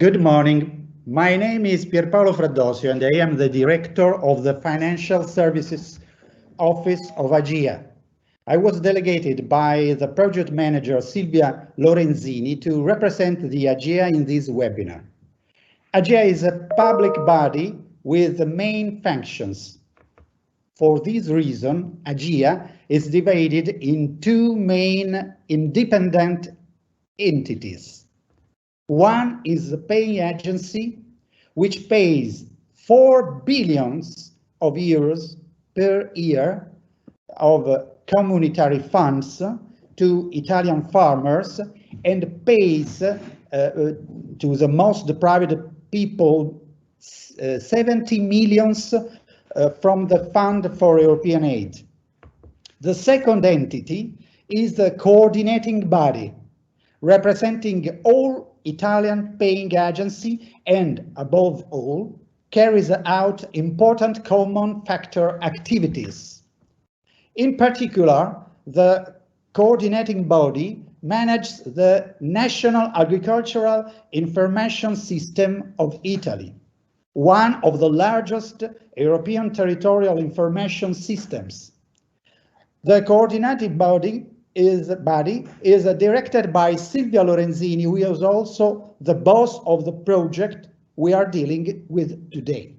Good morning. My name is Pierpaolo Fraddosio and I am the Director of the Financial Services Office of Agea. I was delegated by the Project Manager Silvia Lorenzini to represent the Agea in this webinar. Agea is a public body with the main functions. For this reason, Agea is divided in two main independent entities. One is the paying agency, which pays 4 billion euros per year of community funds to Italian farmers and pays to the most deprived people 70 million from the Fund for European Aid. The second entity is the coordinating body, representing all Italian paying agency and, above all, carries out important common factor activities. In particular, the coordinating body manages the National Agricultural Information System of Italy, one of the largest European territorial information systems. The coordinating body is directed by Silvia Lorenzini, who is also the boss of the project we are dealing with today.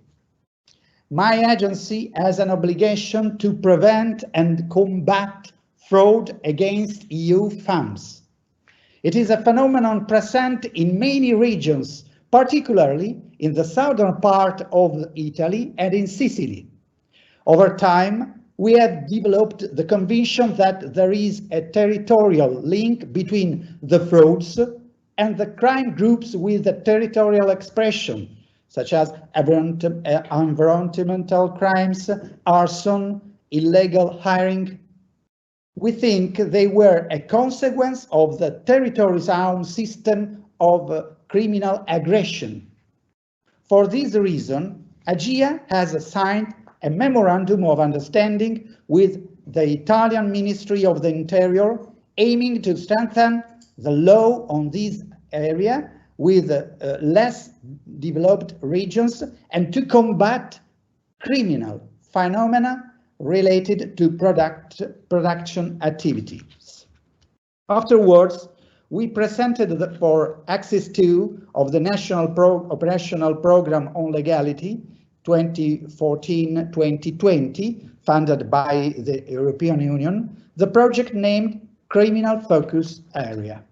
My agency has an obligation to prevent and combat fraud against EU funds. It is a phenomenon present in many regions, particularly in the southern part of Italy and in Sicily. Over time, we have developed the conviction that there is a territorial link between the frauds and the crime groups with a territorial expression, such as environmental crimes, arson, illegal hiring. We think they were a consequence of the territory's own system of criminal aggression. For this reason, Agea has signed a memorandum of understanding with the Italian Ministry of the Interior, aiming to strengthen the law on this area with less developed regions and to combat criminal phenomena related to production activities. Afterwards, we presented for Axis 2 of the National Operational Program on Legality 2014-2020, funded by the European Union, the project named Criminal Focus Area.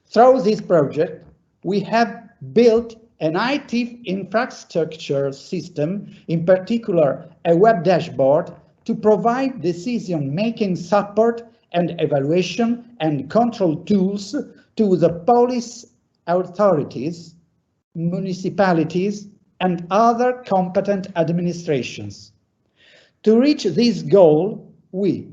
Through this project, we have built an IT infrastructure system, in particular a web dashboard, to provide decision-making support and evaluation and control tools to the police authorities, municipalities, and other competent administrations. To reach this goal, we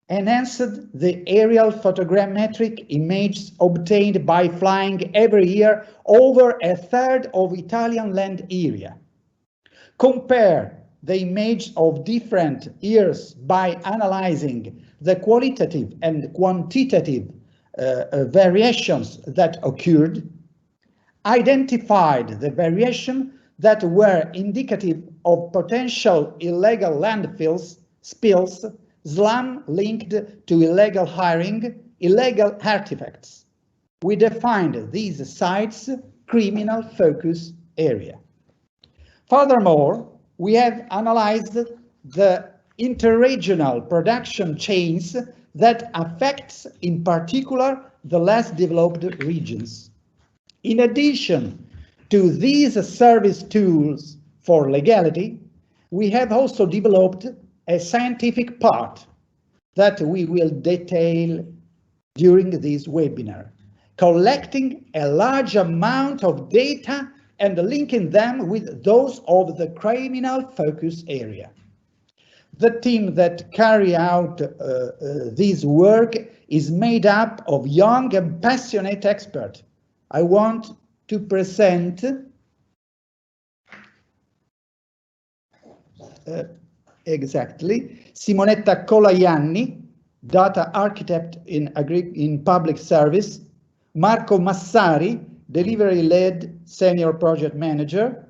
enhanced the aerial photogrammetric images obtained by flying every year over a third of Italian land area. Compare the image of different years by analyzing the qualitative and quantitative variations that occurred, identified the variation that were indicative of potential illegal landfills, spills, slum linked to illegal hiring, illegal artifacts. We defined these sites criminal focus area. Furthermore, we have analyzed the interregional production chains that affects in particular the less developed regions. In addition to these service tools for legality, we have also developed a scientific part that we will detail during this webinar, collecting a large amount of data and linking them with those of the criminal focus area. The team that carry out this work is made up of young and passionate experts. I want to present Simonetta Colaianni, data architect in public service, Marco Massari, Delivery-Led Senior Project Manager,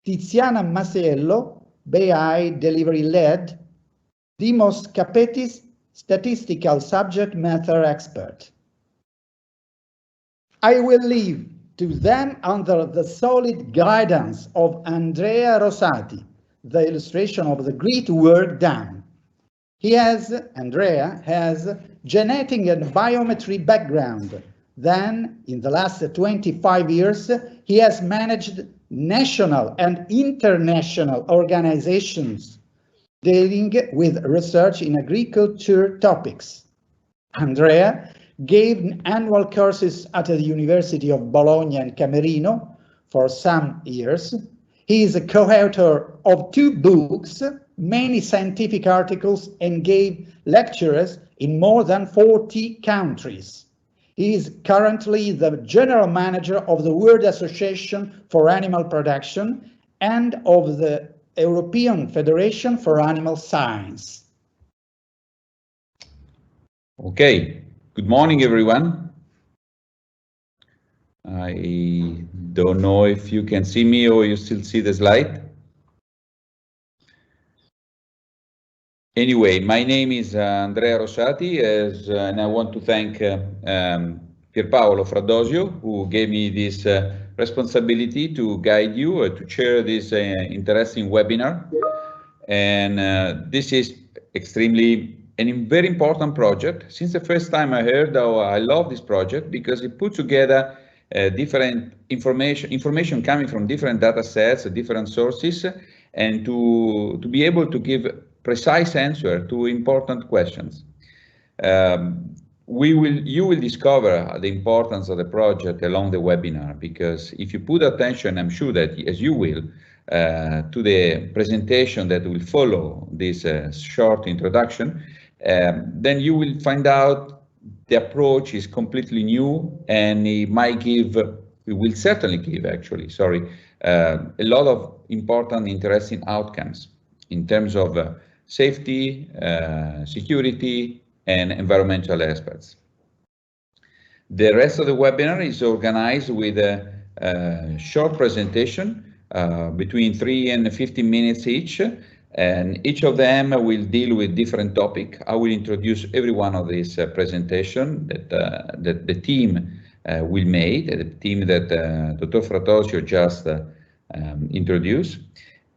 Tiziana Masiello, BI Delivery-Led, Dimos Capetis, Statistical Subject Matter Expert. I will leave to them under the solid guidance of Andrea Rosati, the illustration of the great work done. Andrea has genetic and biometry background. Then, in the last 25 years, he has managed national and international organizations dealing with research in agriculture topics. Andrea gave annual courses at the University of Bologna and Camerino for some years. He is a co-author of 2 books, many scientific articles, and gave lectures in more than 40 countries. He is currently the General Manager of the World Association for Animal Production and of the European Federation for Animal Science. Okay, good morning, everyone. I don't know if you can see me or you still see the slide. Anyway, my name is Andrea Rosati, and I want to thank Pierpaolo Fradosio, who gave me this responsibility to guide you to share this interesting webinar. And this is extremely a very important project. Since the first time I heard, I love this project because it puts together different information coming from different data sets, different sources, and to be able to give precise answer to important questions. You will discover the importance of the project along the webinar, because if you put attention, I'm sure that as you will, to the presentation that will follow this short introduction, then you will find out the approach is completely new, and it will certainly give actually, a lot of important, interesting outcomes in terms of safety, security, and environmental aspects. The rest of the webinar is organized with a short presentation between 3 and 15 minutes each, and each of them will deal with different topic. I will introduce every one of these presentation that the team will make, the team that Dr. Fradosio just introduced.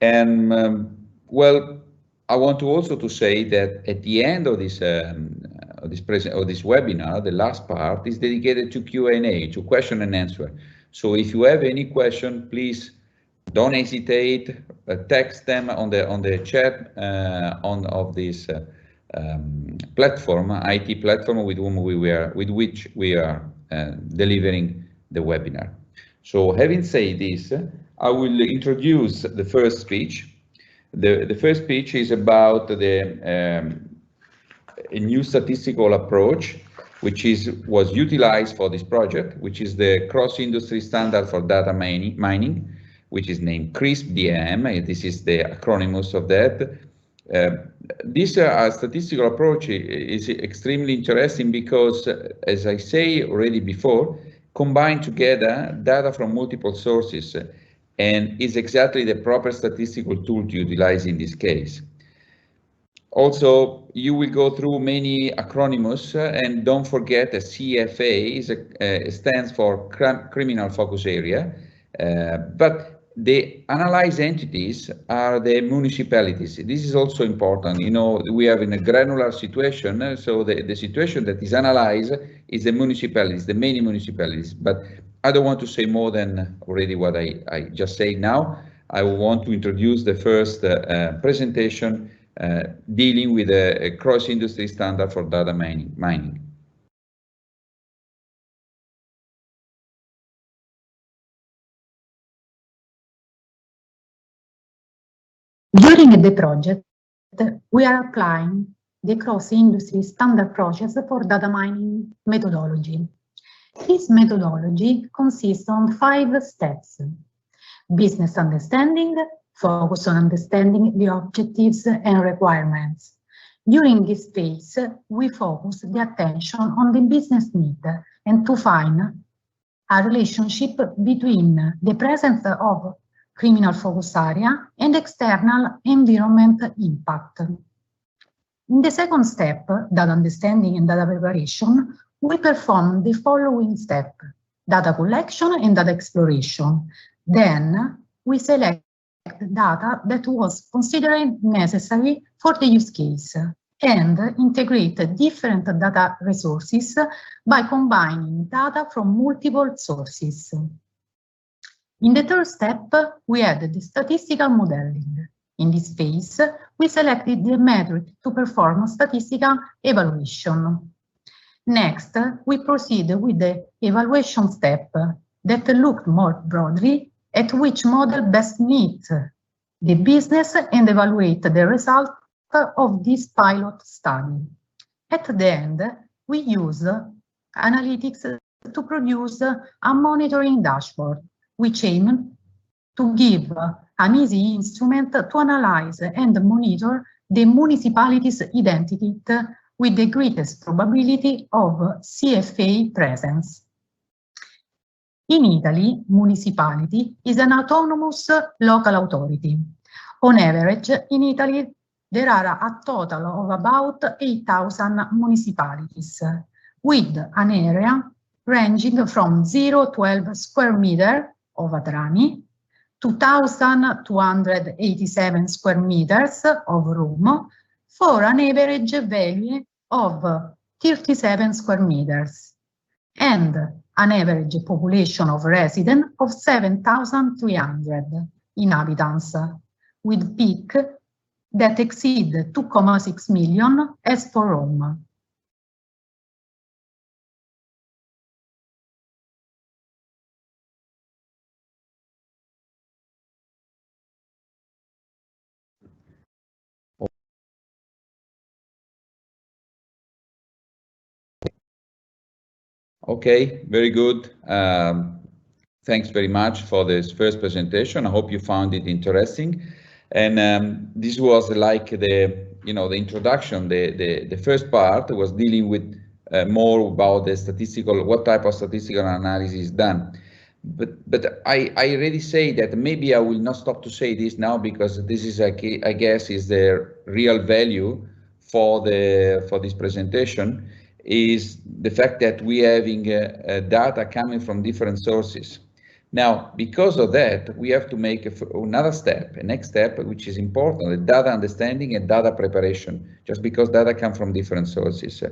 And well, I want to also to say that at the end of this webinar, the last part is dedicated to Q&A, to question and answer. So if you have any question, please don't hesitate. Text them on the chat of this platform, IT platform with which we are delivering the webinar. So having said this, I will introduce the first speech. The first speech is about a new statistical approach, which was utilized for this project, which is the cross-industry standard for data mining, which is named CRISP-DM. This is the acronym of that. This statistical approach is extremely interesting because, as I say already before, combine together data from multiple sources, and is exactly the proper statistical tool to utilize in this case. Also, you will go through many acronyms, and don't forget that CFA stands for Criminal Focus Area, but the analyzed entities are the municipalities. This is also important. You know, we are in a granular situation, so the situation that is analyzed is the municipalities, the many municipalities. But I don't want to say more than already what I just said now. I want to introduce the first presentation dealing with a cross-industry standard for data mining. During the project, we are applying the cross-industry standard process for data mining methodology. This methodology consists on 5 steps: business understanding, focus on understanding the objectives and requirements. During this phase, we focus the attention on the business need and to find a relationship between the presence of criminal focus area and external environment impact. In the second step, data understanding and data preparation, we perform the following step: data collection and data exploration. Then we select data that was considered necessary for the use case and integrate different data resources by combining data from multiple sources. In the third step, we add the statistical modeling. In this phase, we selected the metric to perform statistical evaluation. Next, we proceed with the evaluation step that looked more broadly at which model best meets the business and evaluate the result of this pilot study. At the end, we use analytics to produce a monitoring dashboard, which aim to give an easy instrument to analyze and monitor the municipalities' identity with the greatest probability of CFA presence. In Italy, municipality is an autonomous local authority. On average, in Italy, there are a total of about 8,000 municipalities, with an area ranging from 0-12 square meters of Adrani, 2,287 square meters of room, for an average value of 37 square meters, and an average population of residents of 7,300 inhabitants, with peak that exceed 2.6 million as for Rome. Okay, very good. Thanks very much for this first presentation. I hope you found it interesting. And this was like the introduction. The first part was dealing with more about the statistical, what type of statistical analysis is done. But I already say that maybe I will not stop to say this now, because this is, I guess, is the real value for this presentation, is the fact that we having data coming from different sources. Now, because of that, we have to make another step, a next step, which is important, the data understanding and data preparation, just because data come from different sources.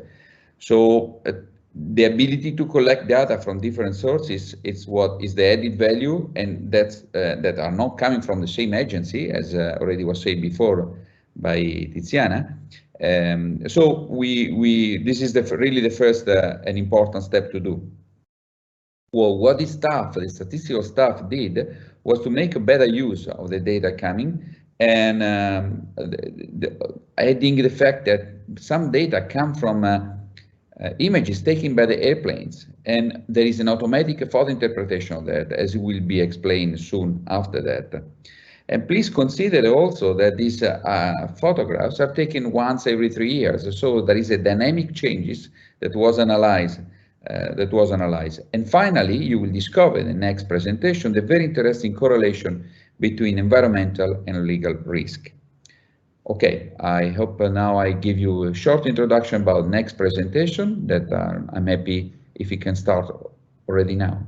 So the ability to collect data from different sources is what is the added value, and that's that are not coming from the same agency, as already was said before by Tiziana. So this is really the first an important step to do. Well, what the statistical staff did was to make a better use of the data coming, and adding the fact that some data come from images taken by the airplanes, and there is an automatic photo interpretation of that, as will be explained soon after that. And please consider also that these photographs are taken once every 3 years, so there is a dynamic changes that was analyzed. And finally, you will discover in the next presentation the very interesting correlation between environmental and legal risk. Okay, I hope now I give you a short introduction about next presentation that I'm happy if you can start already now.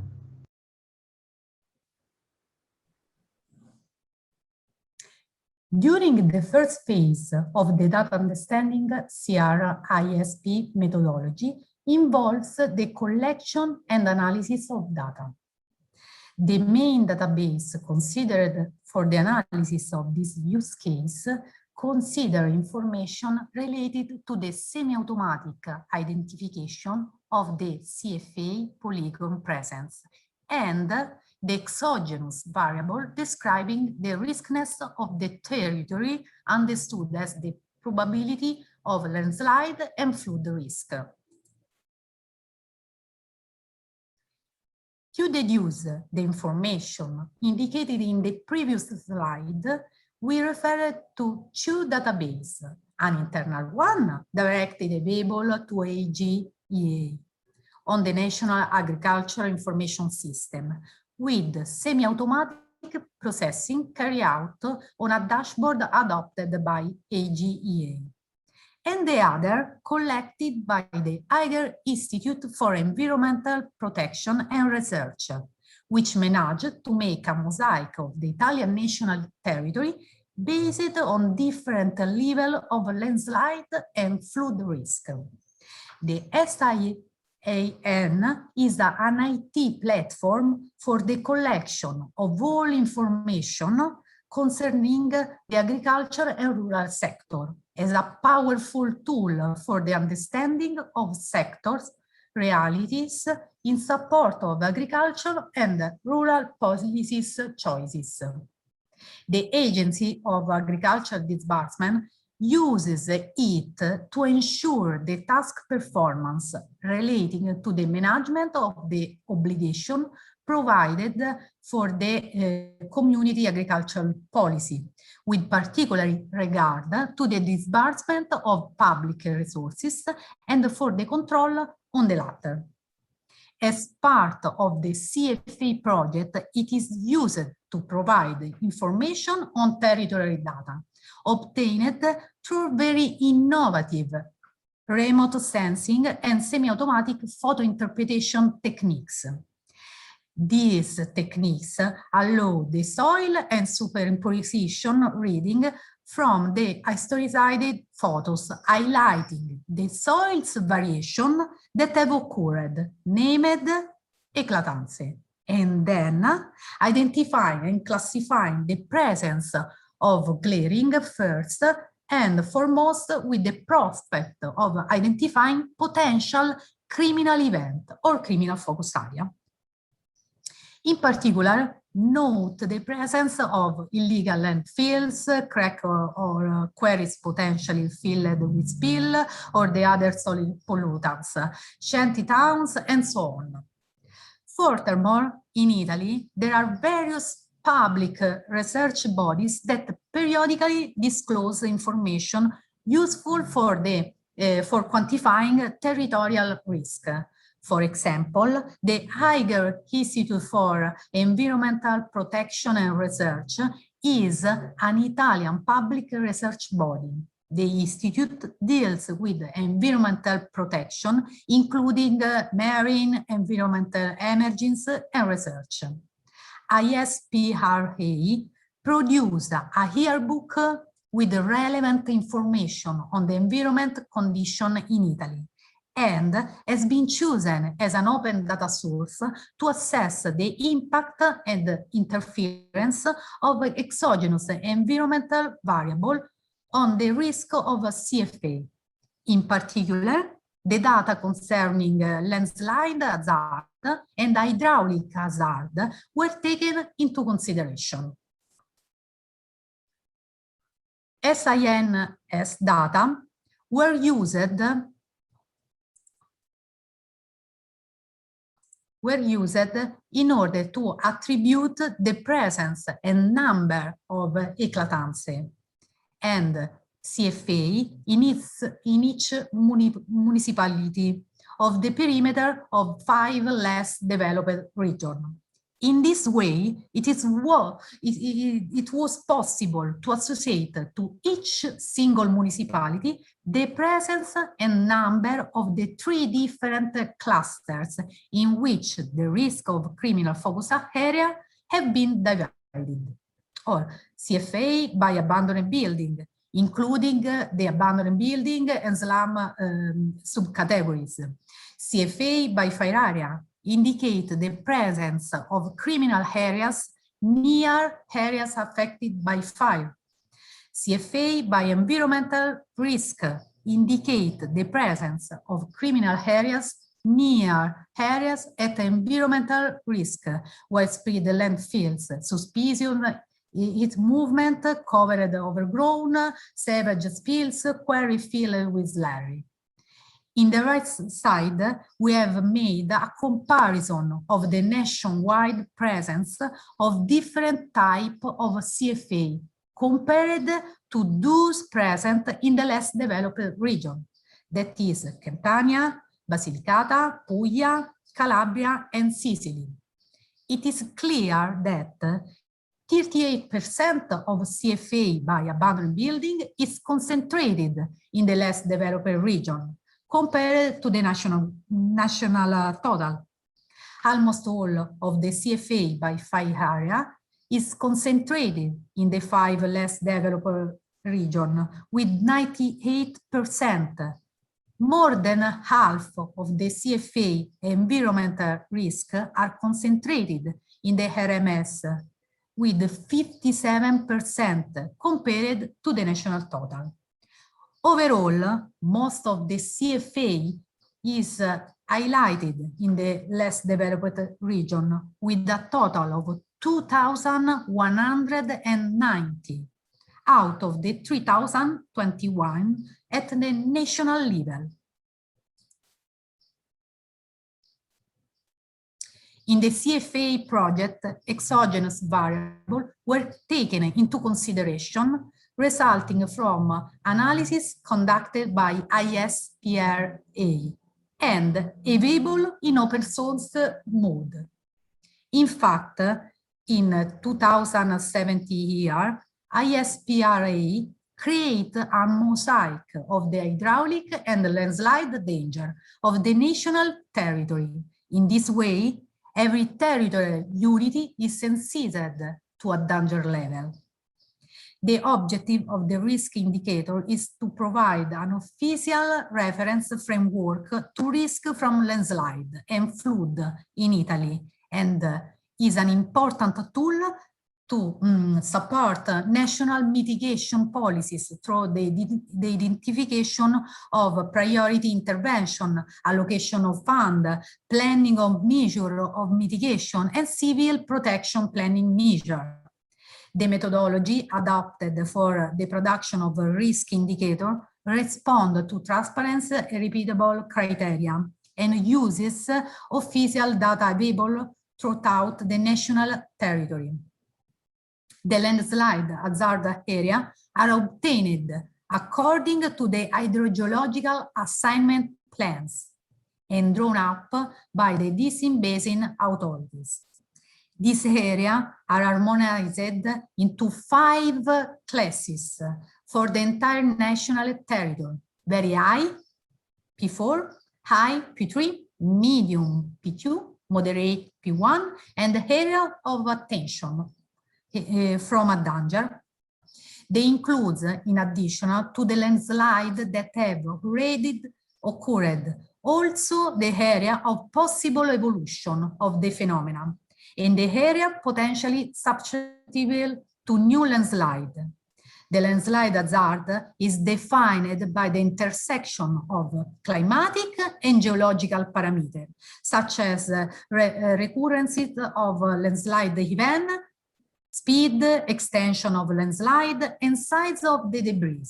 During the first phase of the data understanding, CR-ISP methodology involves the collection and analysis of data. The main database considered for the analysis of this use case consider information related to the semi-automatic identification of the CFA polygon presence and the exogenous variable describing the riskness of the territory understood as the probability of landslide and flood risk. To deduce the information indicated in the previous slide, we referred to two databases, an internal one directly available to AGEA, on the National Agricultural Information System with semi-automatic processing carried out on a dashboard adopted by Agea, and the other collected by the Agea Institute for Environmental Protection and Research, which managed to make a mosaic of the Italian national territory based on different levels of landslide and flood risk. The SIAN is an IT platform for the collection of all information concerning the agriculture and rural sector as a powerful tool for the understanding of sectors, realities in support of agriculture and rural policies choices. The Agency of Agricultural Disbursement uses it to ensure the task performance relating to the management of the obligation provided for the community agricultural policy, with particular regard to the disbursement of public resources and for the control on the latter. As part of the CFA project, it is used to provide information on territory data obtained through very innovative remote sensing and semi-automatic photo interpretation techniques. These techniques allow the soil and superimposition reading from the historicized photos, highlighting the soil's variation that have occurred, named eclatancy, and then identifying and classifying the presence of glaring first and foremost with the prospect of identifying potential criminal event or criminal focus area. In particular, note the presence of illegal landfills, crack or quarries potentially filled with spill or the other solid pollutants, shanty towns, and so on. Furthermore, in Italy, there are various public research bodies that periodically disclose information useful for quantifying territorial risk. For example, the Agea Institute for Environmental Protection and Research is an Italian public research body. The institute deals with environmental protection, including marine environmental emergencies and research. ISPRA produced a yearbook with relevant information on the environment condition in Italy, and has been chosen as an open data source to assess the impact and interference of exogenous environmental variables on the risk of CFA. In particular, the data concerning landslide hazard and hydraulic hazard were taken into consideration. SINS data were used in order to attribute the presence and number of eclatancy and CFA in each municipality of the perimeter of 5 less developed regions. In this way, it was possible to associate to each single municipality the presence and number of the 3 different clusters in which the risk of criminal focus area have been divided, or CFA by abandoned building, including the abandoned building and slum subcategories. CFA by fire area indicate the presence of criminal areas near areas affected by fire. CFA by environmental risk indicate the presence of criminal areas near areas at environmental risk, widespread landfills, suspicion, its movement, covered, overgrown, sewage spills, quarry filled with slurry. In the right side, we have made a comparison of the nationwide presence of different types of CFA compared to those present in the less developed region, that is Campania, Basilicata, Puglia, Calabria, and Sicily. It is clear that 38% of CFA by abandoned building is concentrated in the less developed region compared to the national total. Almost all of the CFA by FI area is concentrated in the 5 less developed regions with 98%. More than half of the CFA environmental risk are concentrated in the RMS with 57% compared to the national total. Overall, most of the CFA is highlighted in the less developed region with a total of 2,190 out of the 3,021 at the national level. In the CFA project, exogenous variables were taken into consideration, resulting from analysis conducted by ISPRA and available in open source mode. In fact, in 2070 year, ISPRA create a mosaic of the hydraulic and landslide danger of the national territory. In this way, every territorial unity is sensitive to a danger level. The objective of the risk indicator is to provide an official reference framework to risk from landslide and flood in Italy, and is an important tool to support national mitigation policies through the identification of priority intervention, allocation of fund, planning of measure of mitigation, and civil protection planning measure. The methodology adopted for the production of a risk indicator responds to transparent and repeatable criteria and uses official data available throughout the national territory. The landslide hazard area are obtained according to the hydrogeological assignment plans and drawn up by the Disin Basin authorities. These areas are harmonized into 5 classes for the entire national territory: very high, P4, high, P3, medium, P2, moderate, P1, and the area of attention from a danger. They include, in addition to the landslide that have already occurred, also the area of possible evolution of the phenomenon and the area potentially susceptible to new landslide. The landslide hazard is defined by the intersection of climatic and geological parameters, such as recurrence of landslide event, speed, extension of landslide, and size of the debris.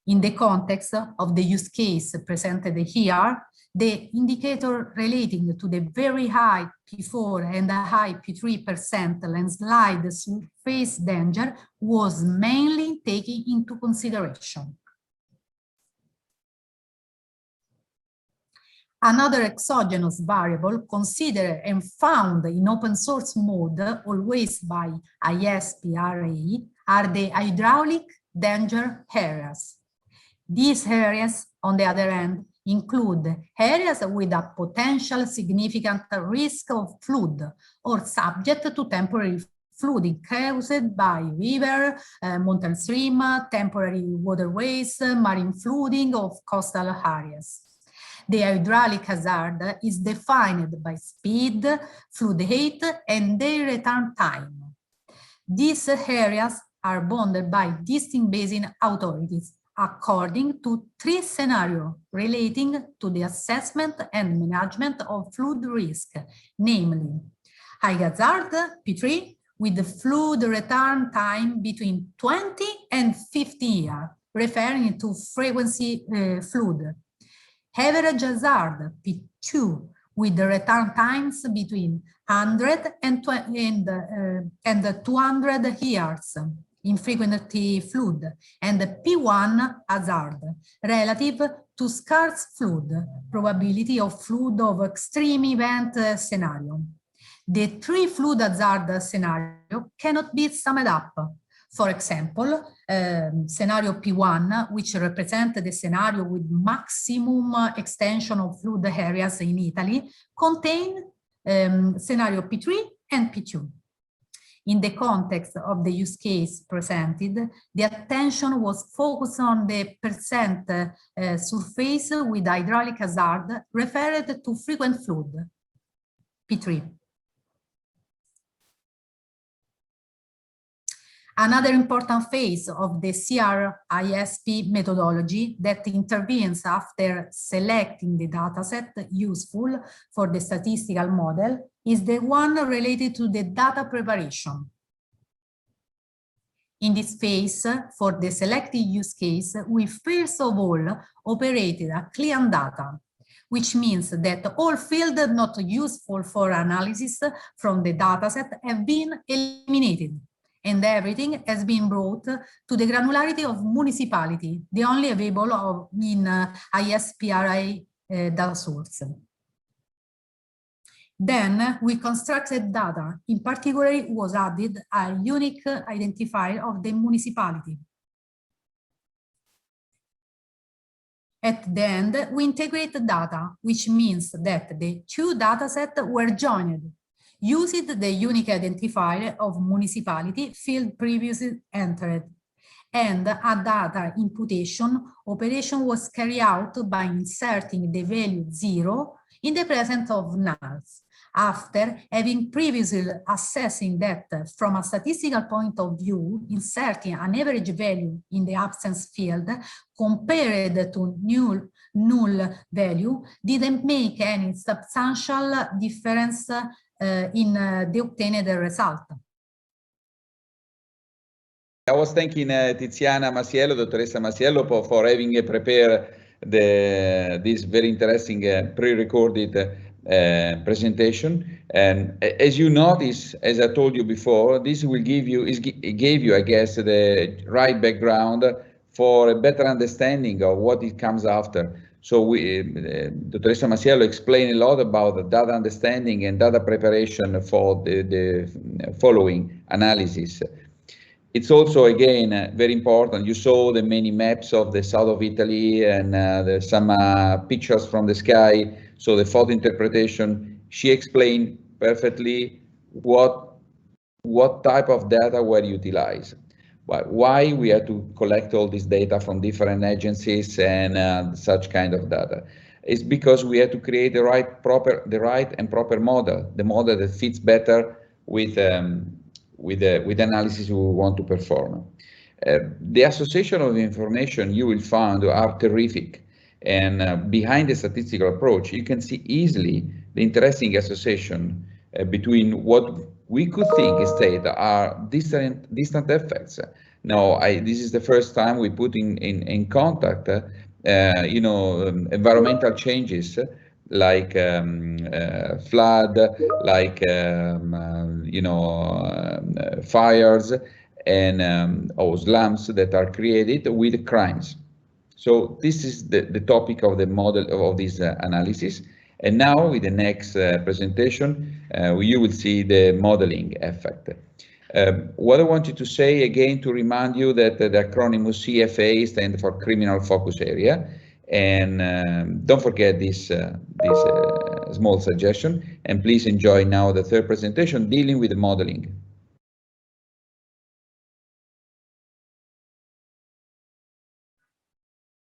In the context of the use case presented here, the indicator relating to the very high P4 and the high P3% landslide surface danger was mainly taken into consideration. Another exogenous variable considered and found in open source mode, always by ISPRA, are the hydraulic danger areas. These areas, on the other hand, include areas with a potential significant risk of flood or subject to temporary flooding caused by river, mountain stream, temporary waterways, marine flooding of coastal areas. The hydraulic hazard is defined by speed, flood height, and their return time. These areas are bounded by distinct basin authorities according to 3 scenarios relating to the assessment and management of flood risk, namely high hazard, P3, with the flood return time between 20 and 50 years, referring to frequency flood. Average hazard, P2, with the return times between 100 and 200 years, infrequent flood, and P1 hazard, relative to scarce flood, probability of flood of extreme event scenario. The three flood hazard scenario cannot be summed up. For example, scenario P1, which represents the scenario with maximum extension of flood areas in Italy, contain scenario P3 and P2. In the context of the use case presented, the attention was focused on the percent surface with hydraulic hazard referred to frequent flood, P3. Another important phase of the CRISP methodology that intervenes after selecting the dataset useful for the statistical model is the one related to the data preparation. In this phase, for the selected use case, we first of all operated a clean data, which means that all fields not useful for analysis from the dataset have been eliminated, and everything has been brought to the granularity of municipality, the only available in ISPRA data source. Then we constructed data. In particular, was added a unique identifier of the municipality. At the end, we integrate the data, which means that the two datasets were joined, using the unique identifier of municipality field previously entered, and a data imputation operation was carried out by inserting the value 0 in the presence of nulls, after having previously assessing that from a statistical point of view, inserting an average value in the absence field compared to null value didn't make any substantial difference in the obtained result. I was thanking Tiziana Masiello, Dottoressa Masiello, for having prepared this very interesting pre-recorded presentation. And as you notice, as I told you before, this will gave you, I guess, the right background for a better understanding of what it comes after. So Dottoressa Masiello explained a lot about the data understanding and data preparation for the following analysis. It's also, again, very important. You saw the many maps of the south of Italy and some pictures from the sky. So the photo interpretation, she explained perfectly what type of data were utilized, why we had to collect all this data from different agencies and such kind of data. It's because we had to create the right and proper model, the model that fits better with the analysis we want to perform. The association of information you will find are terrific. And behind the statistical approach, you can see easily the interesting association between what we could think is data are distant effects. Now, this is the first time we put in contact, environmental changes like flood, like fires and slums that are created with crimes. So this is the topic of the model of this analysis. And now with the next presentation, you will see the modeling effect. What I wanted to say again, to remind you that the acronym CFA stands for Criminal Focus Area. And don't forget this small suggestion. And please enjoy now the third presentation dealing with the modeling.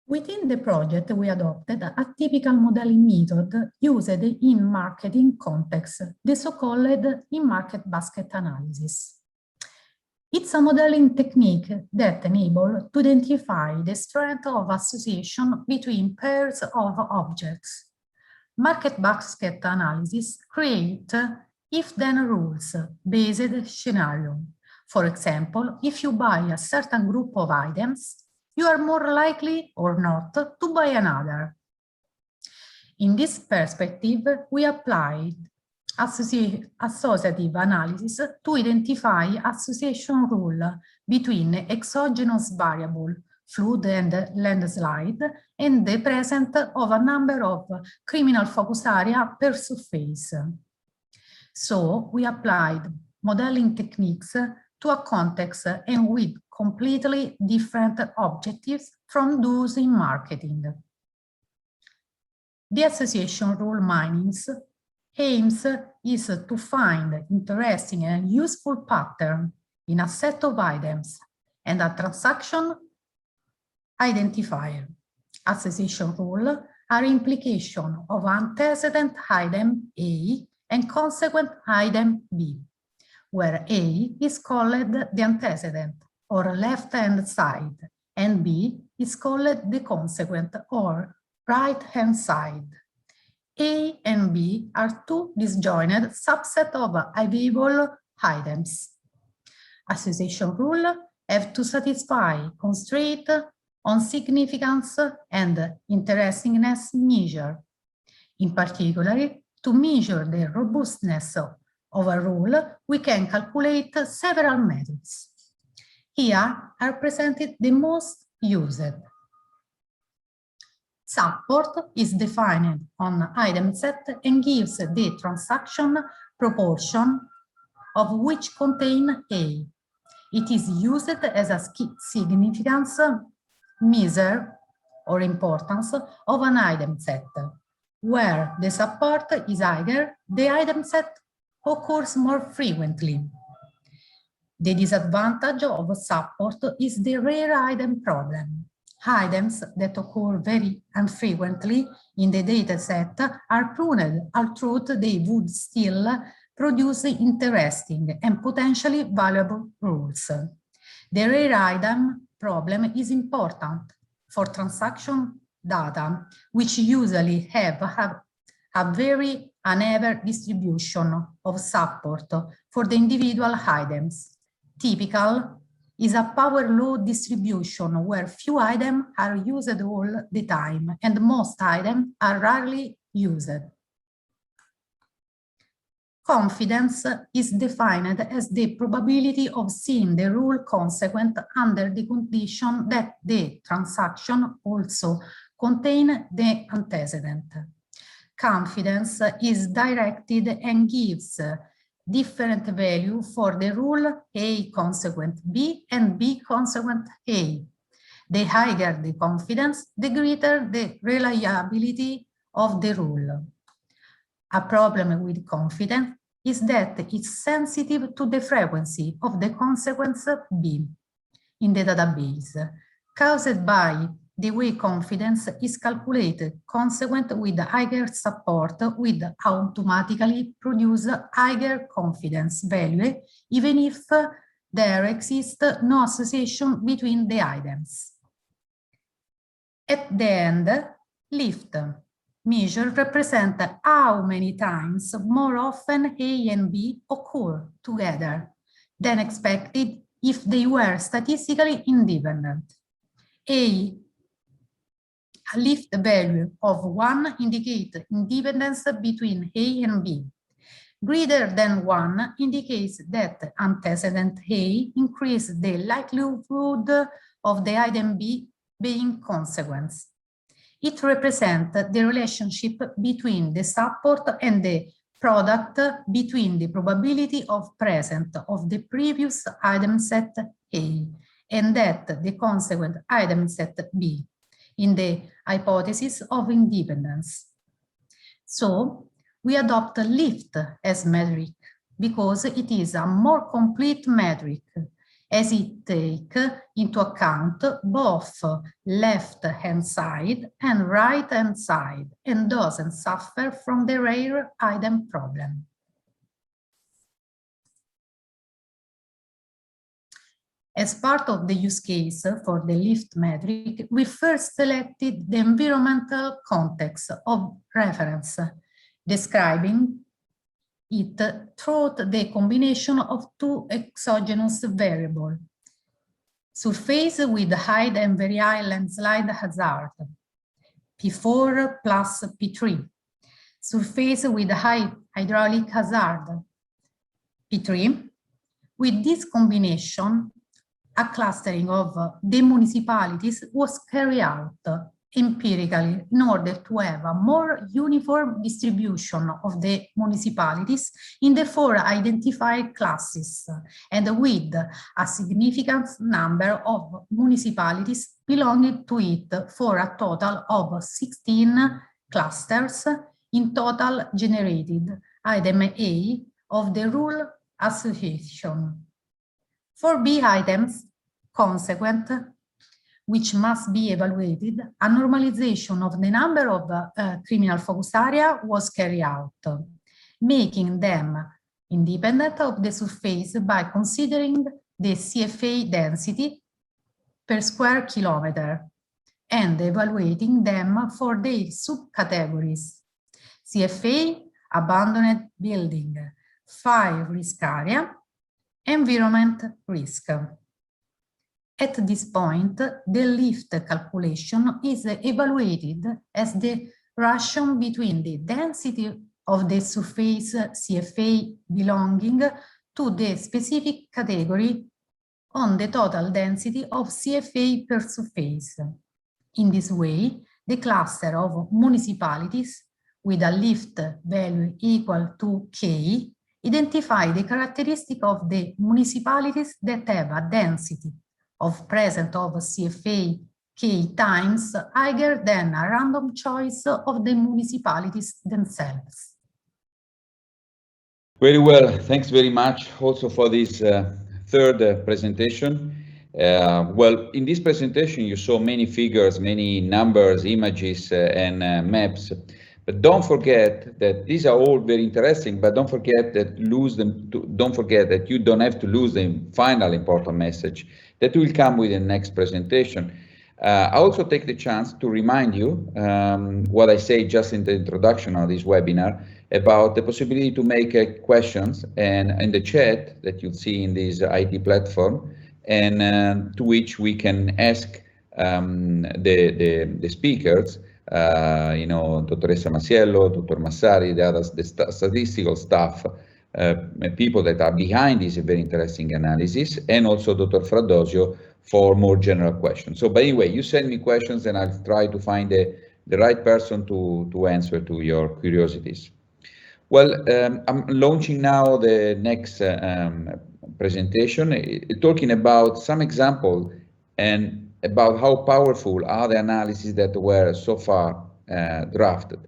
Within the project, we adopted a typical modeling method used in marketing context, the so-called in-market basket analysis. It's a modeling technique that enables to identify the strength of association between pairs of objects. Market basket analysis creates if-then rules-based scenario. For example, if you buy a certain group of items, you are more likely or not to buy another. In this perspective, we applied associative analysis to identify association rule between exogenous variables flood and landslide, and the presence of a number of criminal focus area per surface. So we applied modeling techniques to a context and with completely different objectives from those in marketing. The association rule mining's aims is to find interesting and useful pattern in a set of items and a transaction identifier. Association rule are implication of antecedent item A and consequent item B, where A is called the antecedent or left-hand side, and B is called the consequent or right-hand side. A and B are two disjointed subsets of available items. Association rule have to satisfy constraint on significance and interestingness measure. In particular, to measure the robustness of a rule, we can calculate several methods. Here are presented the most used. Support is defined on item set and gives the transaction proportion of which contain A. It is used as a significance measure or importance of an item set, where the support is higher, the item set occurs more frequently. The disadvantage of support is the rare item problem. Items that occur very infrequently in the data set are pruned, although they would still produce interesting and potentially valuable rules. The rare item problem is important for transaction data, which usually have a very uneven distribution of support for the individual items. Typical is a power law distribution where few items are used all the time and most items are rarely used. Confidence is defined as the probability of seeing the rule consequent under the condition that the transaction also contains the antecedent. Confidence is directed and gives different value for the rule A consequent B and B consequent A. The higher the confidence, the greater the reliability of the rule. A problem with confidence is that it's sensitive to the frequency of the consequence B in the database, caused by the way confidence is calculated. Consequent with higher support will automatically produce higher confidence value, even if there exists no association between the items. At the end, lift measure represent how many times more often A and B occur together than expected if they were statistically independent. A lift value of 1 indicates independence between A and B. Greater than 1 indicates that antecedent A increases the likelihood of the item B being consequence. It represents the relationship between the support and the product between the probability of presence of the previous item set A and that the consequent item set B in the hypothesis of independence. So we adopt lift as metric because it is a more complete metric as it takes into account both left-hand side and right-hand side and doesn't suffer from the rare item problem. As part of the use case for the lift metric, we first selected the environmental context of reference, describing it through the combination of two exogenous variables. Surface with high and very high landslide hazard, P4 plus P3. Surface with high hydraulic hazard, P3. With this combination, a clustering of the municipalities was carried out empirically in order to have a more uniform distribution of the municipalities in the 4 identified classes and with a significant number of municipalities belonging to it for a total of 16 clusters in total generated, item A of the rule association. For B items consequent, which must be evaluated, a normalization of the number of criminal focus area was carried out, making them independent of the surface by considering the CFA density per square kilometer and evaluating them for their subcategories: CFA, abandoned building, fire risk area, environment risk. At this point, the lift calculation is evaluated as the ratio between the density of the surface CFA belonging to the specific category on the total density of CFA per surface. In this way, the cluster of municipalities with a lift value equal to K identify the characteristic of the municipalities that have a density of present of CFA K times higher than a random choice of the municipalities themselves. Very well, thanks very much also for this third presentation. Well, in this presentation you saw many figures, many numbers, images and maps, but don't forget that these are all very interesting, but don't forget that you don't have to lose the final important message that will come with the next presentation. I also take the chance to remind you what I say just in the introduction of this webinar about the possibility to make questions and in the chat that you'll see in this IT platform, and to which we can ask the speakers, Dottoressa Masiello, Dr. Massari, the statistical staff, people that are behind this very interesting analysis, and also Dr. Fraddosio for more general questions. So, but anyway, you send me questions and I'll try to find the right person to answer to your curiosities. Well, I'm launching now the next presentation, talking about some example and about how powerful are the analyses that were so far drafted.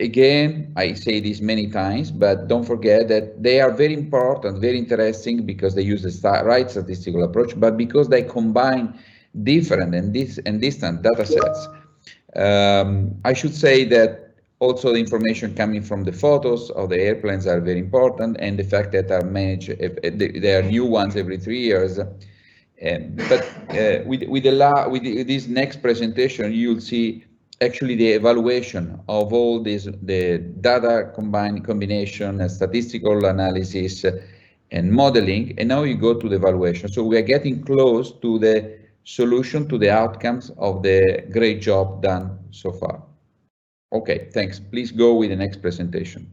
Again, I say this many times, but don't forget that they are very important, very interesting, because they use the right statistical approach, but because they combine different and distant data sets. I should say that also the information coming from the photos of the airplanes are very important, and the fact that are managed, there are new ones every 3 years. But with this next presentation, you'll see actually the evaluation of all these, the data combination, statistical analysis, and modeling, and now you go to the evaluation. So we are getting close to the solution, to the outcomes of the great job done so far. Okay, thanks. Please go with the next presentation.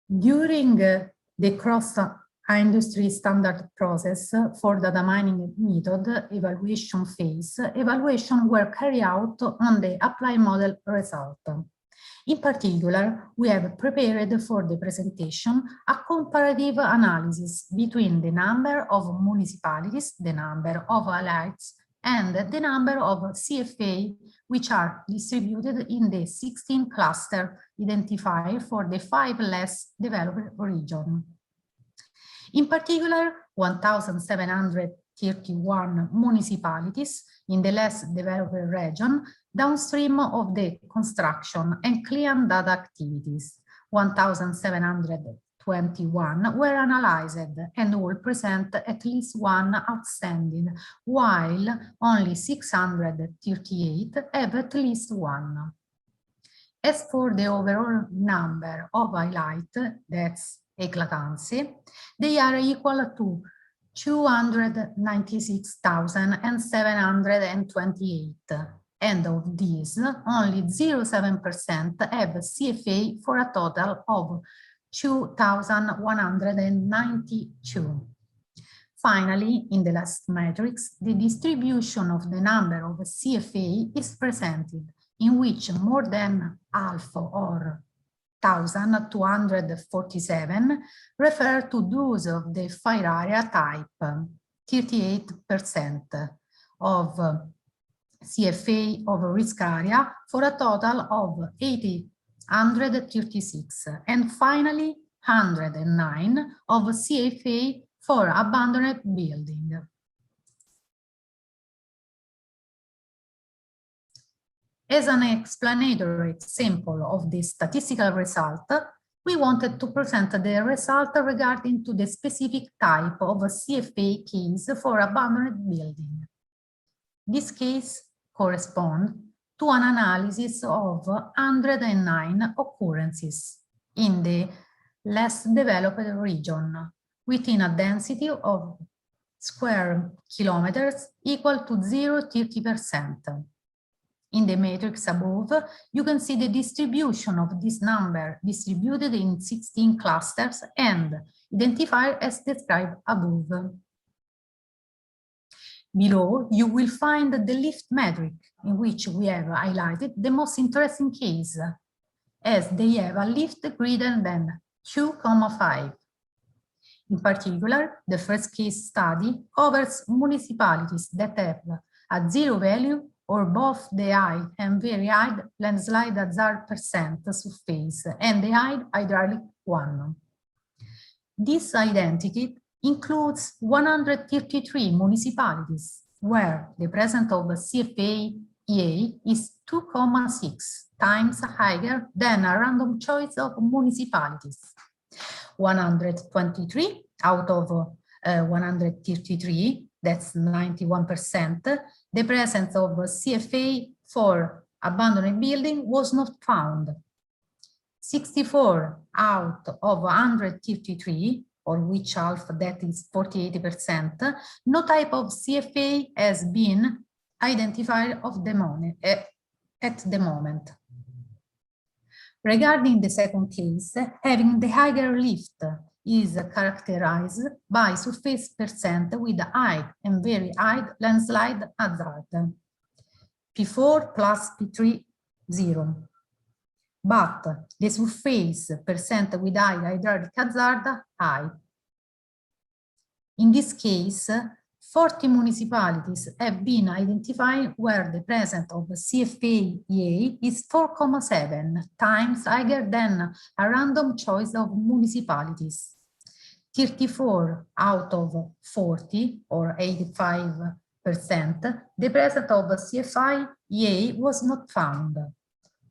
During the cross-industry standard process for data mining method evaluation phase, evaluation were carried out on the applied model result. In particular, we have prepared for the presentation a comparative analysis between the number of municipalities, the number of elites, and the number of CFA, which are distributed in the 16 clusters identified for the 5 less developed regions. In particular, 1,731 municipalities in the less developed region downstream of the construction and clean data activities. 1,721 were analyzed and all present at least one outstanding, while only 638 have at least one. As for the overall number of highlights, that's eclatancy, they are equal to 296,728, and of these, only 0.7% have CFA for a total of 2,192. Finally, in the last matrix, the distribution of the number of CFA is presented, in which more than half, or 1,247, refer to those of the fire area type, 38% of CFA of risk area, for a total of 836, and finally 109 of CFA for abandoned building. As an explanatory example of the statistical result, we wanted to present the result regarding to the specific type of CFA case for abandoned building. This case corresponds to an analysis of 109 occurrences in the less developed region, within a density of square kilometers equal to 0.30%. In the matrix above, you can see the distribution of this number distributed in 16 clusters and identified as described above. Below, you will find the lift metric, in which we have highlighted the most interesting case, as they have a lift greater than 2,5. In particular, the first case study covers municipalities that have a zero value or both the high and very high landslide hazard percent surface and the high hydraulic one. This identity includes 133 municipalities where the presence of CFA EA is 2,6 times higher than a random choice of municipalities. 123 out of 133, that's 91%, the presence of CFA for abandoned building was not found. 64 out of 133, or which half, that is 48%, no type of CFA has been identified at the moment. Regarding the second case, having the higher lift is characterized by surface percent with high and very high landslide hazard, P4 plus P3, 0. But the surface percent with high hydraulic hazard, high. In this case, 40 municipalities have been identified where the presence of CFA EA is 4,7 times higher than a random choice of municipalities. 34 out of 40, or 85%, the presence of CFA EA was not found,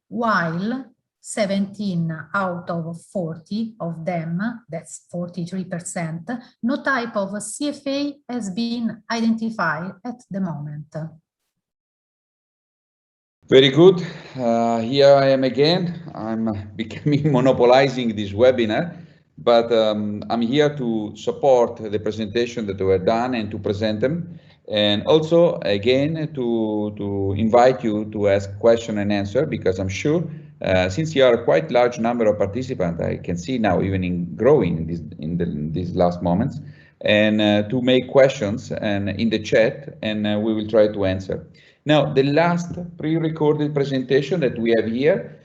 while 17 out of 40 of them, that's 43%, no type of CFA has been identified at the moment. Very good. Here I am again. I'm becoming monopolizing this webinar, but I'm here to support the presentation that were done and to present them. And also, again, to invite you to ask question and answer, because I'm sure since you are a quite large number of participants, I can see now even in growing in these last moments, and to make questions and in the chat, and we will try to answer. Now, the last pre-recorded presentation that we have here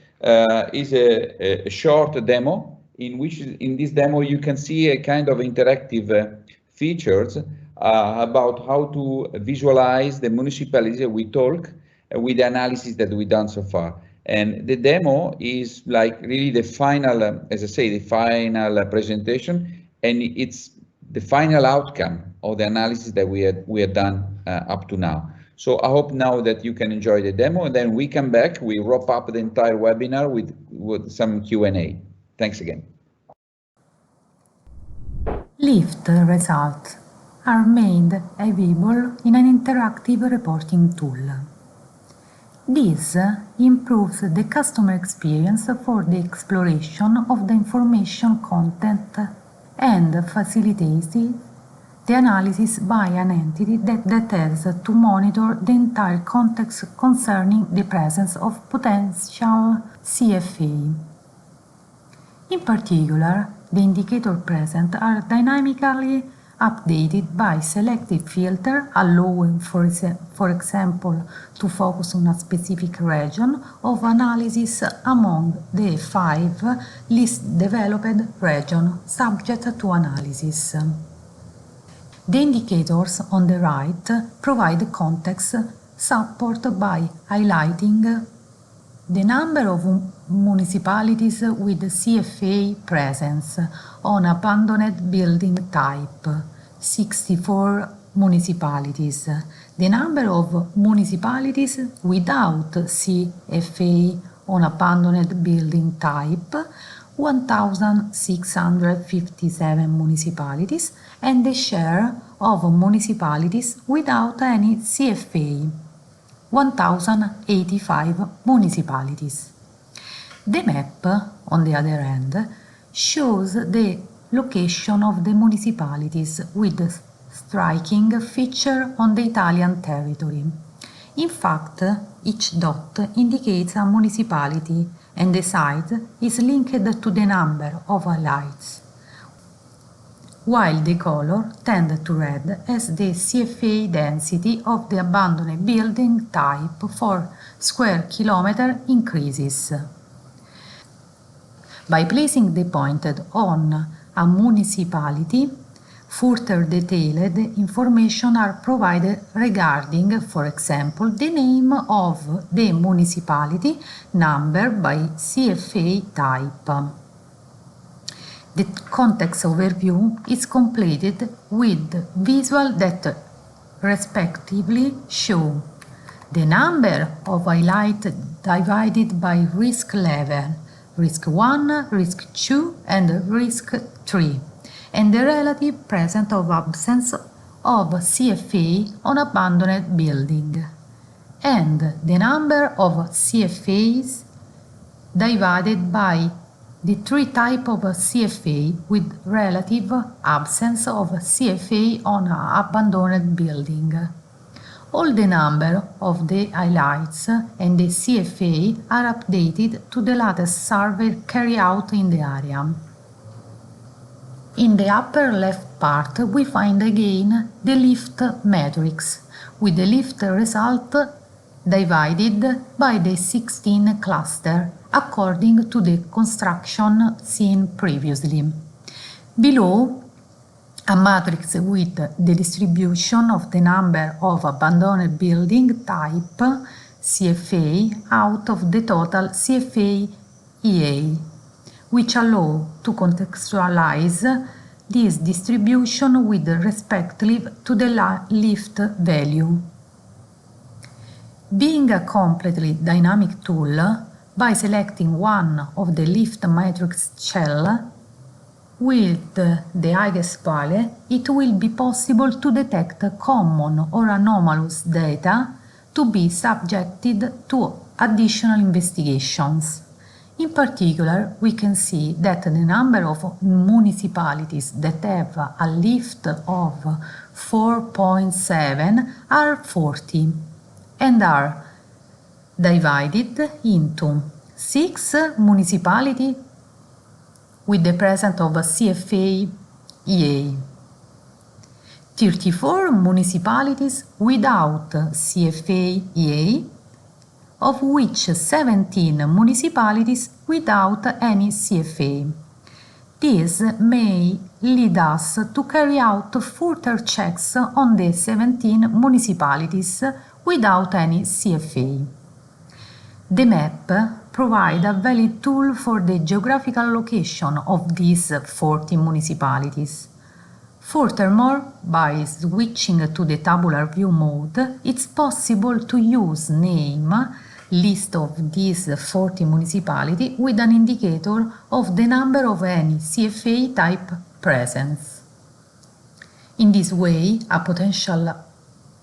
is a short demo, in which in this demo you can see a kind of interactive features about how to visualize the municipalities we talk with the analysis that we've done so far. And the demo is like really the final, as I say, the final presentation, and it's the final outcome of the analysis that we had done up to now. So I hope now that you can enjoy the demo, and then we come back, we wrap up the entire webinar with some Q&A. Thanks again. Lift results are made available in an interactive reporting tool. This improves the customer experience for the exploration of the information content and facilitates the analysis by an entity that has to monitor the entire context concerning the presence of potential CFA. In particular, the indicators present are dynamically updated by selective filter, allowing, for example, to focus on a specific region of analysis among the 5 least developed regions subject to analysis. The indicators on the right provide context support by highlighting the number of municipalities with CFA presence on abandoned building type, 64 municipalities. The number of municipalities without CFA on abandoned building type, 1,657 municipalities, and the share of municipalities without any CFA, 1,085 municipalities. The map, on the other hand, shows the location of the municipalities with a striking feature on the Italian territory. In fact, each dot indicates a municipality and the site is linked to the number of highlights, while the color tends to red as the CFA density of the abandoned building type for square kilometer increases. By placing the point on a municipality, further detailed information are provided regarding, for example, the name of the municipality numbered by CFA type. The context overview is completed with visuals that respectively show the number of highlights divided by risk level, risk 1, risk 2, and risk 3, and the relative presence or absence of CFA on abandoned building, and the number of CFAs divided by the 3 types of CFA with relative absence of CFA on an abandoned building. All the number of the highlights and the CFA are updated to the latest survey carried out in the area. In the upper left part, we find again the lift matrix, with the lift result divided by the 16 clusters, according to the construction seen previously. Below, a matrix with the distribution of the number of abandoned building type CFA out of the total CFA EA, which allow to contextualize this distribution with respect to the lift value. Being a completely dynamic tool, by selecting one of the lift matrix shell with the highest value, it will be possible to detect common or anomalous data to be subjected to additional investigations. In particular, we can see that the number of municipalities that have a lift of 4.7 are 40 and are divided into 6 municipalities with the presence of a CFA EA, 34 municipalities without CFA EA, of which 17 municipalities without any CFA. This may lead us to carry out further checks on the 17 municipalities without any CFA. The map provides a valid tool for the geographical location of these 40 municipalities. Furthermore, by switching to the tabular view mode, it's possible to use name list of these 40 municipalities with an indicator of the number of any CFA type presence. In this way, a potential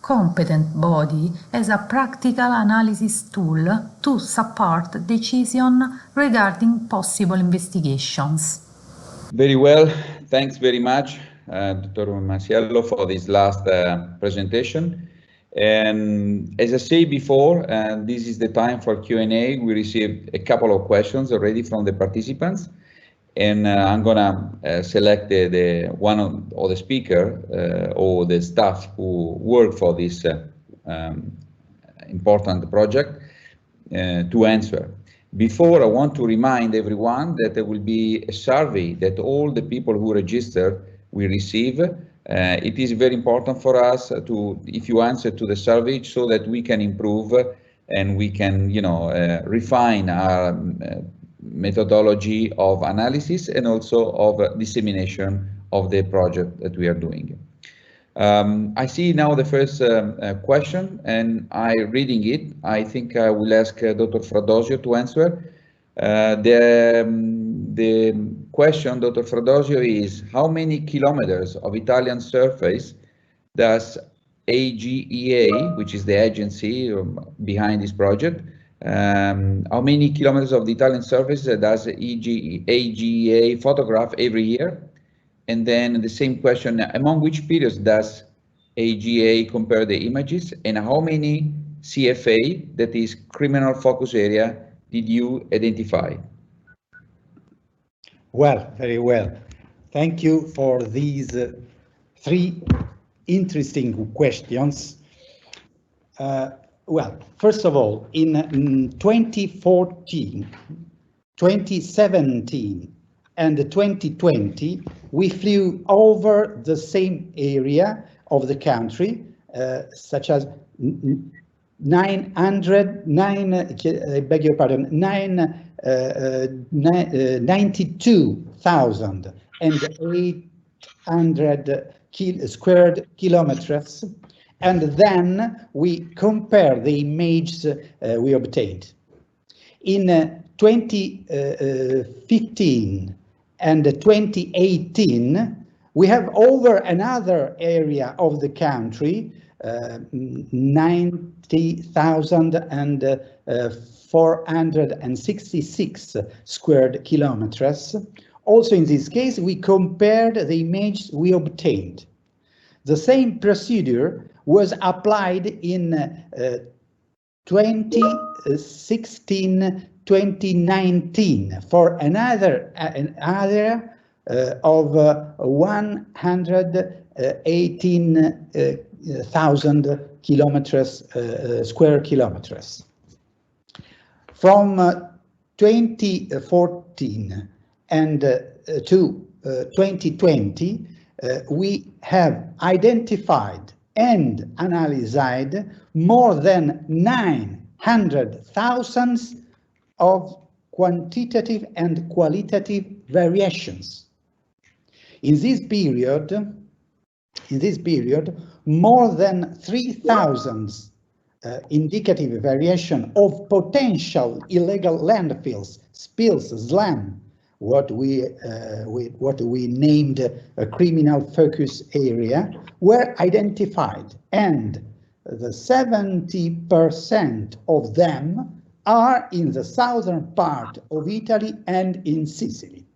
competent body as a practical analysis tool to support decision regarding possible investigations. Very well, thanks very much, Dr. Masiello, for this last presentation. And as I said before, this is the time for Q&A. We received a couple of questions already from the participants. And I'm gonna select the one of the speaker or the staff who work for this important project to answer. Before, I want to remind everyone that there will be a survey that all the people who register will receive. It is very important for us to, if you answer to the survey, so that we can improve and we can, refine our methodology of analysis and also of dissemination of the project that we are doing. I see now the first question, and reading it, I think I will ask Dr. Fradosio to answer. The question, Dr. Fradosio, is how many kilometers of Italian surface does Agea, which is the agency behind this project, how many kilometers of the Italian surface does Agea photograph every year? And then the same question, among which periods does Agea compare the images, and how many CFA, that is criminal focus area, did you identify? Well, very well. Thank you for these three interesting questions. Well, first of all, in 2014, 2017, and 2020, we flew over the same area of the country, such as 92,800 square kilometers, and then we compare the images we obtained. In 2015 and 2018, we have over another area of the country, 90,466 square kilometers. Also in this case, we compared the images we obtained. The same procedure was applied in 2016-2019 for another area of 118,000 square kilometers. From 2014 and to 2020, we have identified and analyzed more than 900,000 of quantitative and qualitative variations. In this period, more than 3,000 indicative variation of potential illegal landfills, spills, slum, what we named a criminal focus area, were identified, and the 70% of them are in the southern part of Italy and in Sicily.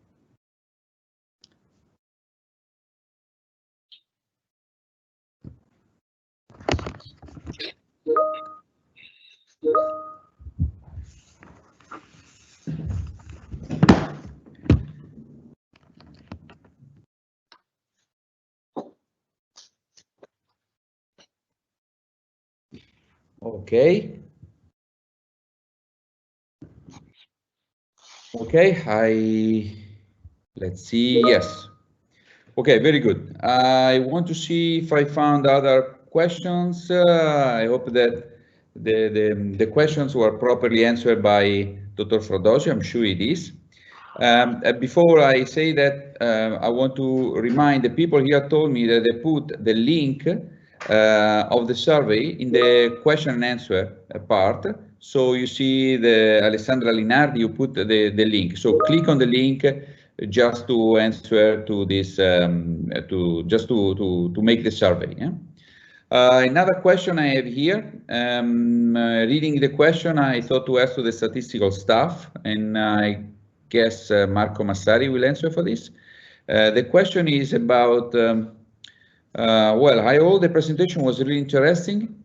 Okay. Let's see, yes. Okay, very good. I want to see if I found other questions. I hope that the questions were properly answered by Dr. Fradosio. I'm sure it is. Before I say that, I want to remind the people here told me that they put the link of the survey in the question and answer part. So you see the Alessandra Linardi, you put the link. So click on the link just to answer to this, to make the survey. Yeah? Another question I have here, reading the question, I thought to ask to the statistical staff, and I guess Marco Massari will answer for this. The question is about, well, all the presentation was really interesting.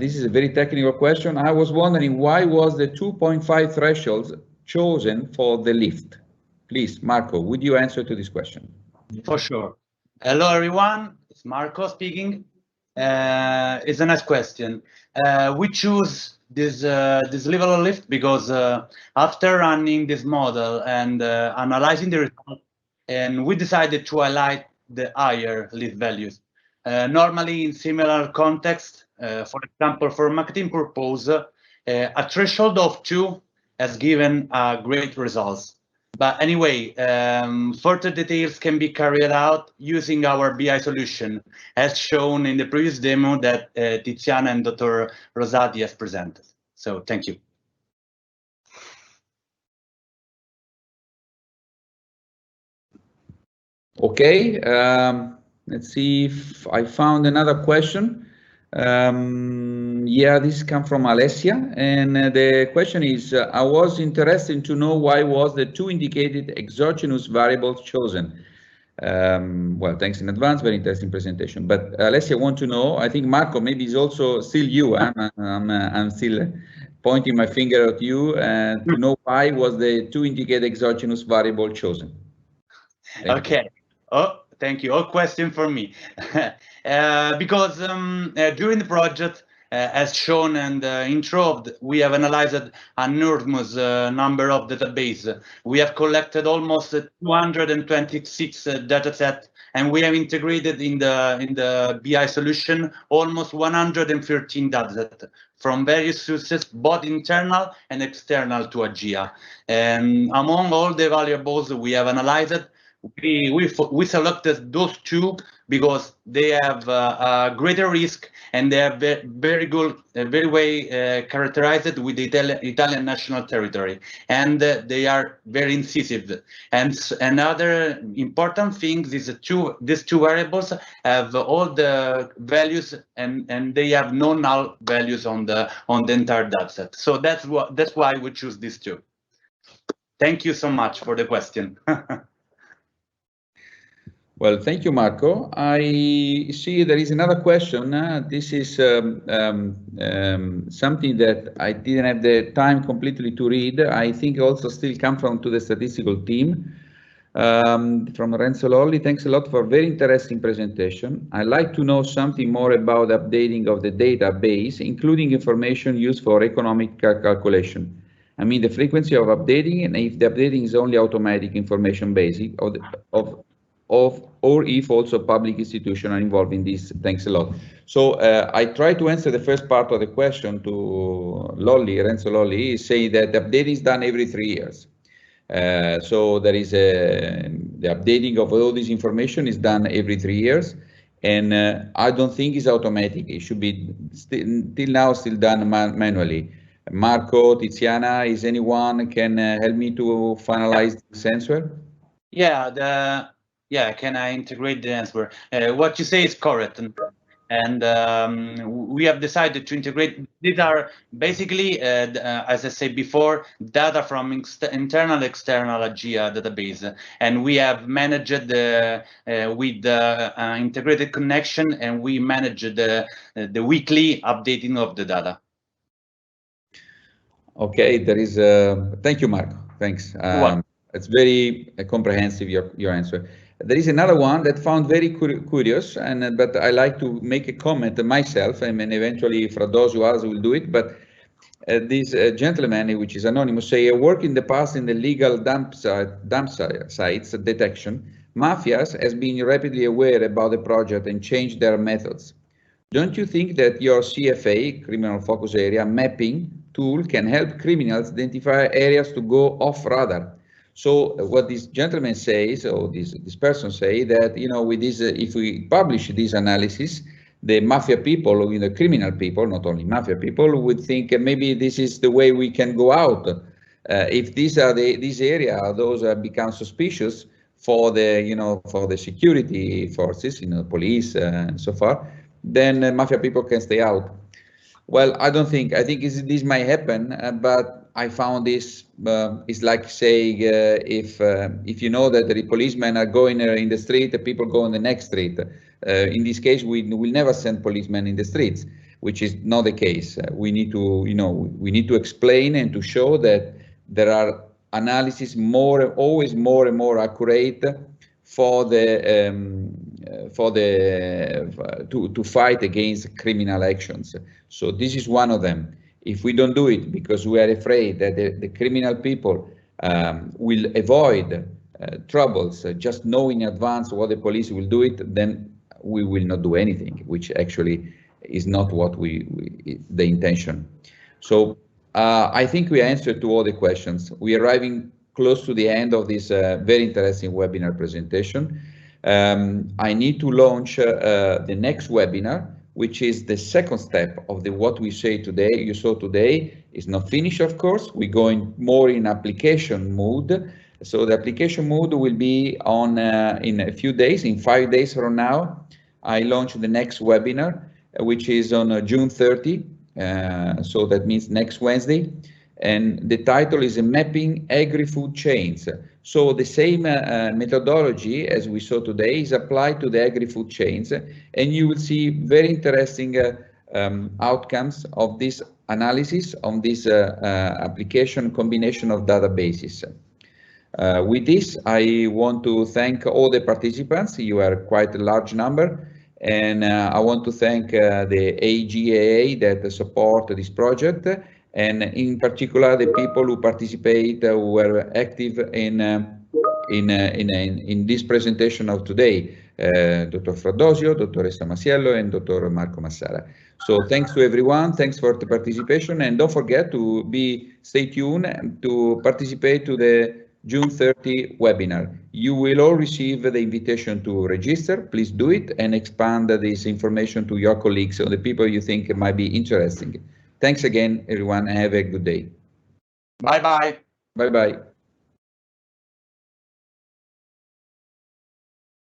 This is a very technical question. I was wondering why was the 2.5 threshold chosen for the lift? Please, Marco, would you answer to this question? For sure. Hello, everyone. It's Marco speaking. It's a nice question. We choose this level of lift because after running this model and analyzing the result, and we decided to highlight the higher lift values. Normally, in similar context, for example, for marketing purpose, a threshold of 2 has given great results. But anyway, further details can be carried out using our BI solution, as shown in the previous demo that Tiziana and Dr. Rosati has presented. So thank you. Okay, let's see if I found another question. Yeah, this comes from Alessia, and the question is, I was interested to know why was the 2 indicated exogenous variables chosen. Well, thanks in advance, very interesting presentation. But Alessia want to know, I think Marco, maybe it's also still you, I'm still pointing my finger at you, to know why was the 2 indicated exogenous variable chosen. Okay. Oh, thank you. All question for me. Because during the project, as shown in the intro, we have analyzed an enormous number of database. We have collected almost 226 data sets, and we have integrated in the BI solution almost 113 data sets from various sources, both internal and external to Agea. And among all the variables we have analyzed, we selected those 2 because they have a greater risk and they are very good, very way characterized with the Italian national territory, and they are very incisive. And another important thing is these 2 variables have all the values and they have no null values on the entire data set. So that's why we choose these 2. Thank you so much for the question. Well, thank you, Marco. I see there is another question. This is something that I didn't have the time completely to read. I think also still come from to the statistical team. From Renzo Lolli, thanks a lot for a very interesting presentation. I'd like to know something more about the updating of the database, including information used for economic calculation. I mean, the frequency of updating, and if the updating is only automatic information basic or if also public institutions are involved in this. Thanks a lot. So I try to answer the first part of the question to Lolli, Renzo Lolli, is saying that the update is done every 3 years. So there is the updating of all this information is done every 3 years, and I don't think it's automatic. It should be till now still done manually. Marco, Tiziana, is anyone can help me to finalize this answer? Yeah, can I integrate the answer? What you say is correct, and we have decided to integrate. These are basically, as I said before, data from internal, external Agea database, and we have managed with the integrated connection, and we manage the weekly updating of the data. Okay, there is. Thank you, Marco. Thanks. It's very comprehensive, your answer. There is another one that found very curious, but I like to make a comment myself, and eventually Fradosio others will do it. But this gentleman, which is anonymous, say, I work in the past in the legal dump sites detection. Mafias has been rapidly aware about the project and changed their methods. Don't you think that your CFA, criminal focus area, mapping tool can help criminals identify areas to go off radar? So what this gentleman says, or this person say, that with this, if we publish this analysis, the mafia people, or the criminal people, not only mafia people, would think maybe this is the way we can go out. If these are this area, those are become suspicious for the for the security forces, police and so far, then mafia people can stay out. Well, I don't think. I think this might happen, but I found this is like saying if you know that the policemen are going in the street, the people go in the next street. In this case, we will never send policemen in the streets, which is not the case. We need to we need to explain and to show that there are analysis always more and more accurate for to fight against criminal actions. So this is one of them. If we don't do it because we are afraid that the criminal people will avoid troubles, just know in advance what the police will do it, then we will not do anything, which actually is not what the intention. So I think we answered to all the questions. We are arriving close to the end of this very interesting webinar presentation. I need to launch the next webinar, which is the second step of what we say today. You saw today is not finished, of course. We're going more in application mode. So the application mode will be on in a few days, in 5 days from now. I launch the next webinar, which is on June 30. So that means next Wednesday. And the title is Mapping Agri-Food Chains. So the same methodology as we saw today is applied to the agri-food chains, and you will see very interesting outcomes of this analysis on this application combination of databases. With this, I want to thank all the participants. You are quite a large number, and I want to thank the Agea that support this project, and in particular the people who participate, who were active in this presentation of today, Dr. Fradosio, Dottoressa Masiello, and Dr. Marco Massara. So thanks to everyone, thanks for the participation, and don't forget to stay tuned and to participate to the June 30 webinar. You will all receive the invitation to register. Please do it and expand this information to your colleagues or the people you think might be interesting. Thanks again, everyone, and have a good day. Bye-bye. Bye-bye.